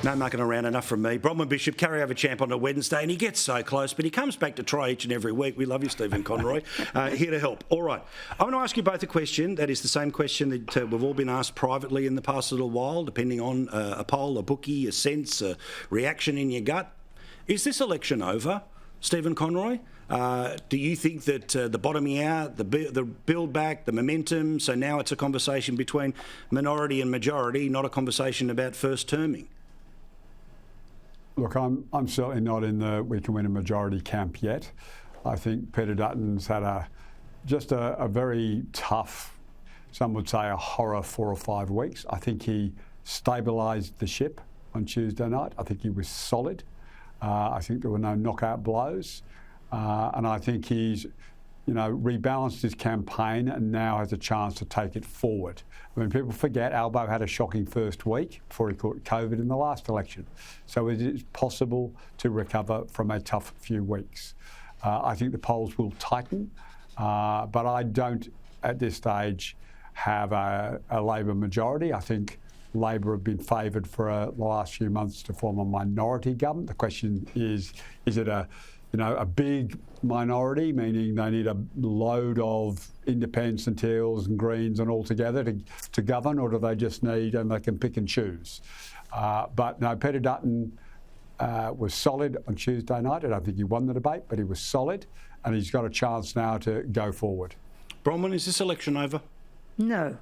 No mucking around, enough from me. Bronwyn Bishop, carryover champ on a Wednesday, and he gets so close, but he comes back to try each and every week. We love you, Stephen Conroy. Here to help. All right. I want to ask you both a question. That is the same question that we've all been asked privately in the past little while, depending on a poll, a bookie, a sense, a reaction in your gut. Is this election over, Stephen Conroy? Do you think that the bottoming out, the build back, the momentum, so now it's a conversation between minority and majority, not a conversation about first terming? Look, I'm certainly not in the we can win a majority camp yet. I think Peter Dutton's had just a very tough, some would say a horror 4 or 5 weeks. I think he stabilised the ship on Tuesday night. I think he was solid. I think there were no knockout blows. And I think he's, rebalanced his campaign and now has a chance to take it forward. I mean, people forget Albo had a shocking first week before he caught COVID in the last election. So it is possible to recover from a tough few weeks. I think the polls will tighten, but I don't, at this stage, have a Labor majority. I think Labor have been favoured for the last few months to form a minority government. The question is it a big minority, meaning they need a load of independents and Teals and Greens and all together to govern, or do they just need, and they can pick and choose? But no, Peter Dutton was solid on Tuesday night. I don't think he won the debate, but he was solid, and he's got a chance now to go forward. Bronwyn, is this election over? No.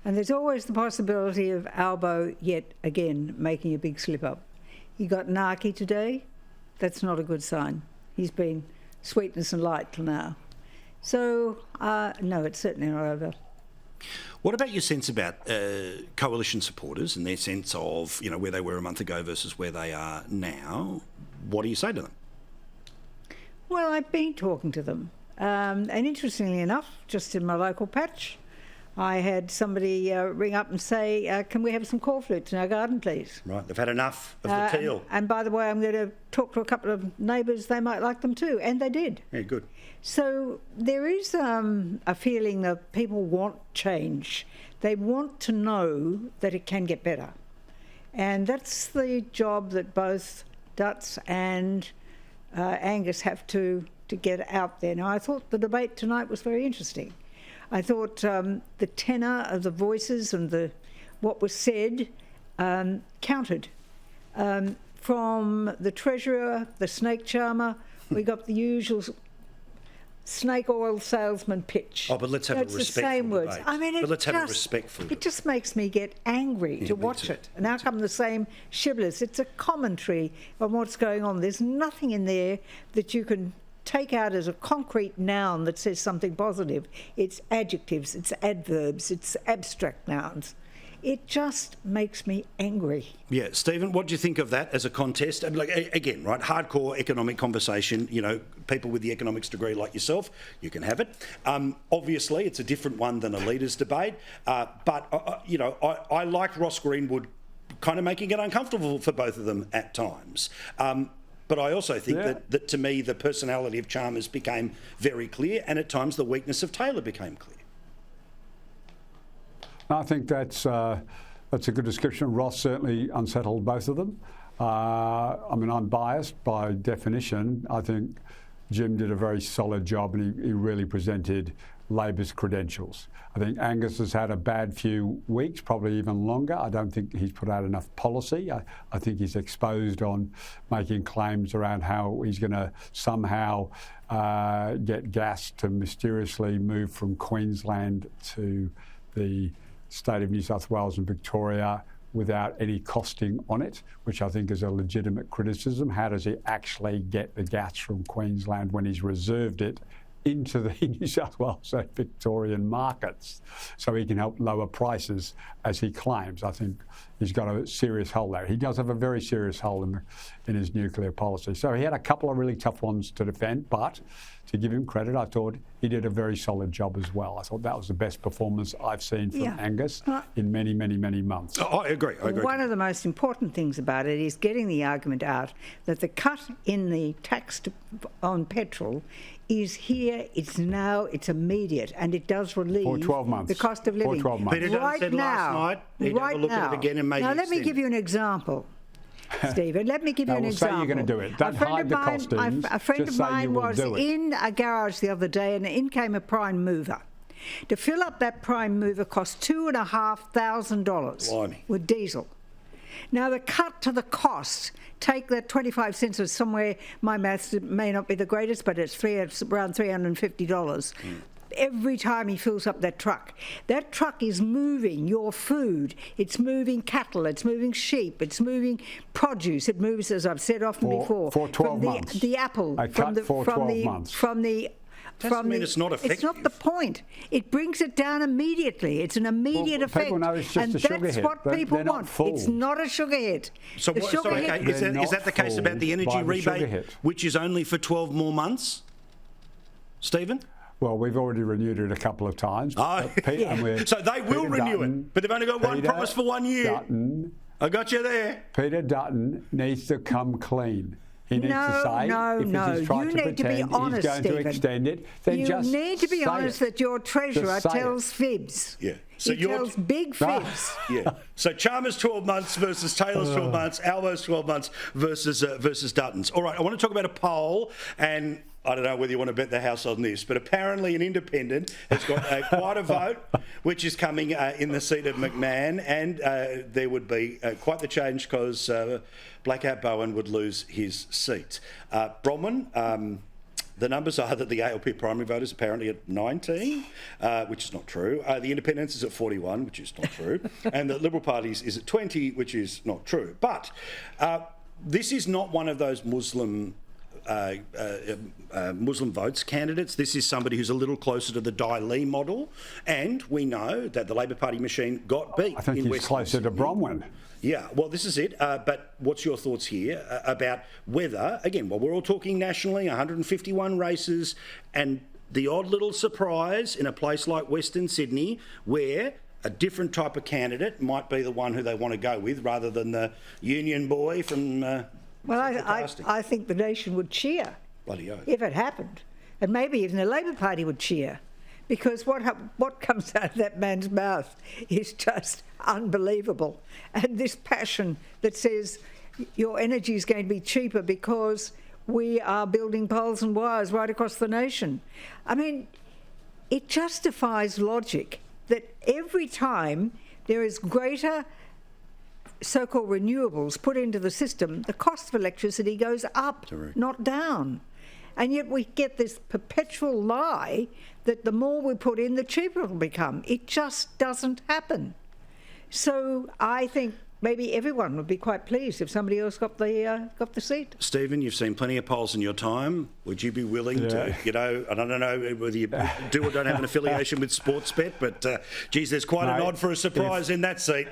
And there's always the possibility of Albo yet again making a big slip up. He got narky today. That's not a good sign. He's been sweetness and light till now. So, no, it's certainly not over. What about your sense about coalition supporters and their sense of, where they were a month ago versus where they are now? What do you say to them? Well, I've been talking to them. And interestingly enough, just in my local patch, I had somebody ring up and say, can we have some cornflakes in our garden, please? Right, they've had enough of the teal. And by the way, I'm going to talk to a couple of neighbours, they might like them too, and they did. Yeah, good. So there is a feeling that people want change. They want to know that it can get better. And that's the job that both Dutz and Angus have to get out there. Now, I thought the debate tonight was very interesting. I thought the tenor of the voices and what was said counted. From the Treasurer, the snake charmer, we got the usual snake oil salesman pitch. Oh, but let's have a respectful the same debate. words. I mean, but let's have a respectful It just makes me get angry to watch it. And how come the same shibboleths? It's a commentary on what's going on. There's nothing in there that you can take out as a concrete noun that says something positive. It's adjectives, it's adverbs, it's abstract nouns. It just makes me angry. Yeah, Stephen, what do you think of that as a contest? I mean, again, right, hardcore economic conversation, people with the economics degree like yourself, you can have it. Obviously, it's a different one than a leaders' debate, but I like Ross Greenwood kind of making it uncomfortable for both of them at times. But I also think that to me, the personality of Chalmers became very clear, and at times the weakness of Taylor became clear. I think that's a good description. Ross certainly unsettled both of them. I'm biased by definition. I think Jim did a very solid job, and he really presented Labor's credentials. I think Angus has had a bad few weeks, probably even longer. I don't think he's put out enough policy. I think he's exposed on making claims around how he's going to somehow get gas to mysteriously move from Queensland to the state of New South Wales and Victoria without any costing on it, which I think is a legitimate criticism. How does he actually get the gas from Queensland when he's reserved it into the New South Wales and Victorian markets so he can help lower prices, as he claims? I think he's got a serious hole there. He does have a very serious hole in his nuclear policy. So he had a couple of really tough ones to defend, but to give him credit, I thought he did a very solid job as well. I thought that was the best performance I've seen from Angus in many, many, many months. Oh, I agree. One of the most important things about it is getting the argument out that the cut in the tax on petrol is here, it's now, it's immediate, and it does relieve for 12 months. The cost of living. For 12 months. Peter Dutton said last night he'd have a look at it again and make Now, let me give you an example. Stephen. Let me give you an example. Say you're going to do it. Don't hide the costings. A friend just of say mine you will was do it. in a garage the other day, and in came a prime mover. To fill up that prime mover cost $2,500 with diesel. Now, the cut to the cost, take that 25 cents or somewhere, my maths may not be the greatest, but it's around $350. Every time he fills up that truck is moving your food, it's moving cattle, it's moving sheep, it's moving produce, it moves, as I've said often before, for 12 months. The apple, Doesn't mean it's not effective. It's not the point. It brings it down immediately. It's an immediate effect. People know it's just and a sugar that's hit. what people They're not want. full. It's not a sugar hit. So, The sugar hit- is that the case about the energy by the sugar rebate, hit. which is only for 12 more months? Stephen? Well, we've already renewed it a couple of times. Oh, so they will renew it, but they've only got one promise for 1 year. Dutton, I got you there. Peter Dutton needs to come clean. He needs to say, if he's trying to pretend honest, he's going Stephen. to extend it, then you just need to be say honest it. that your treasurer Just say tells fibs. Yeah. So he tells big fibs. Yeah. So Chalmers 12 months versus Taylor's 12 months, Albo's 12 months versus Dutton's. All right, I want to talk about a poll, and I don't know whether you want to bet the house on this, but apparently an independent has got quite a vote, which is coming in the seat of McMahon, and there would be quite the change because Blackout Bowen would lose his seat. Bronwyn, the numbers are that the ALP primary vote is apparently at 19, which is not true. The Independents is at 41, which is not true. And the Liberal Parties is at 20, which is not true. But this is not one of those Muslim votes candidates. This is somebody who's a little closer to the Dai Lee model. And we know that the Labor Party machine got beat. I think he's closer to Bronwyn. Yeah, well, this is it. But what's your thoughts here about whether, again, well, we're all talking nationally, 151 races, and the odd little surprise in a place like Western Sydney where a different type of candidate might be the one who they want to go with rather than the union boy from... Well, I think the nation would cheer Bloody oath. if it happened. And maybe even the Labor Party would cheer. Because what comes out of that man's mouth is just unbelievable. And this passion that says your energy is going to be cheaper because we are building poles and wires right across the nation. I mean, it justifies logic that every time there is greater so-called renewables put into the system, the cost of electricity goes up, not down. And yet we get this perpetual lie that the more we put in, the cheaper it will become. It just doesn't happen. So I think maybe everyone would be quite pleased if somebody else got the seat. Stephen, you've seen plenty of polls in your time. Would you be willing to, I don't know whether you do or don't have an affiliation with Sportsbet, but geez, there's quite a nod for a surprise in that seat.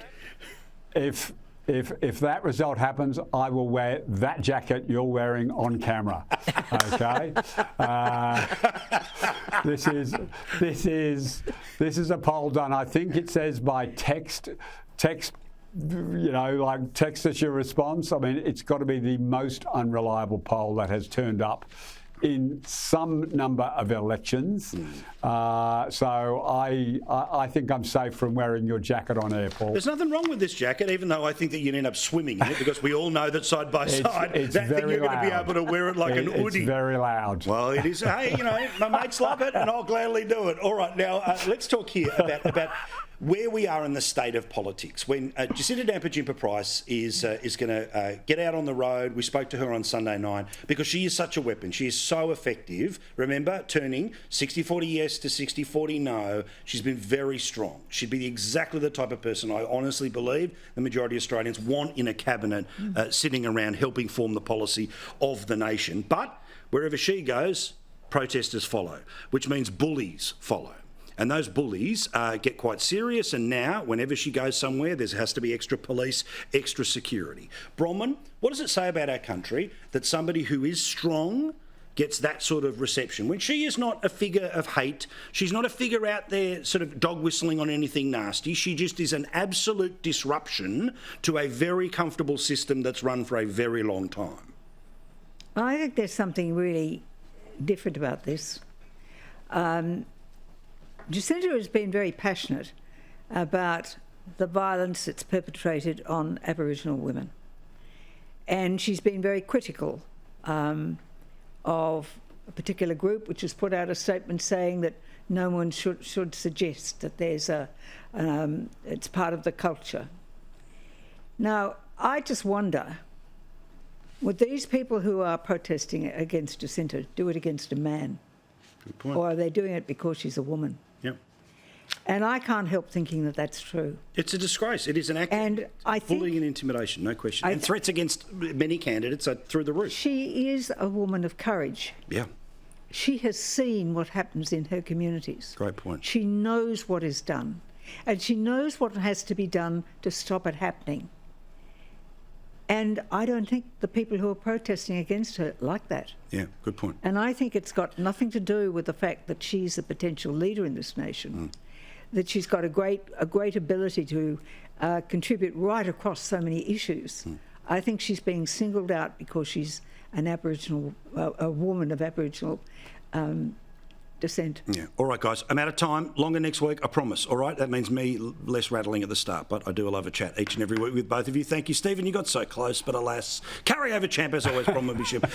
If that result happens, I will wear that jacket you're wearing on camera. Okay, this is a poll done. I think it says by text. Like text us your response. I mean, it's got to be the most unreliable poll that has turned up in some number of elections. So I think I'm safe from wearing your jacket on air, Paul. There's nothing wrong with this jacket, even though I think that you'd end up swimming in it because we all know that side by side, it's that thing very you're going to be able to wear it like an hoodie. It's very loud. Well, it is. Hey, my mates love it and I'll gladly do it. All right, now let's talk here about where we are in the state of politics. When Jacinta Price is going to get out on the road, we spoke to her on Sunday night because she is such a weapon. She is so effective. Remember, turning 60-40 yes to 60-40 no. She's been very strong. She'd be exactly the type of person I honestly believe the majority of Australians want in a cabinet sitting around helping form the policy of the nation. But wherever she goes, protesters follow, which means bullies follow. And those bullies get quite serious, and now, whenever she goes somewhere, there has to be extra police, extra security. Bronwyn, what does it say about our country that somebody who is strong gets that sort of reception? When she is not a figure of hate, she's not a figure out there sort of dog whistling on anything nasty, she just is an absolute disruption to a very comfortable system that's run for a very long time. I think there's something really different about this. Jacinta has been very passionate about the violence that's perpetrated on Aboriginal women. And she's been very critical of a particular group, which has put out a statement saying that no one should suggest that there's it's part of the culture. Now, I just wonder, would these people who are protesting against Jacinta do it against a man? Good point. Or are they doing it because she's a woman? Yep. And I can't help thinking that that's true. It's a disgrace. It is an act And of I bullying think- and intimidation, no question. And threats against many candidates are through the roof. She is a woman of courage. Yeah, She has seen what happens in her communities. great point. She knows what is done, and she knows what has to be done to stop it happening. And I don't think the people who are protesting against her like that. Yeah, good point. And I think it's got nothing to do with the fact that she's a potential leader in this nation, that she's got a great ability to contribute right across so many issues. I think she's being singled out because she's an Aboriginal, a woman of Aboriginal descent. Yeah. All right, guys. I'm out of time. Longer next week, I promise. All right. That means me less rattling at the start, but I do love a chat each and every week with both of you. Thank you, Stephen. You got so close, but alas, carry over champ as always, Bronwyn Bishop.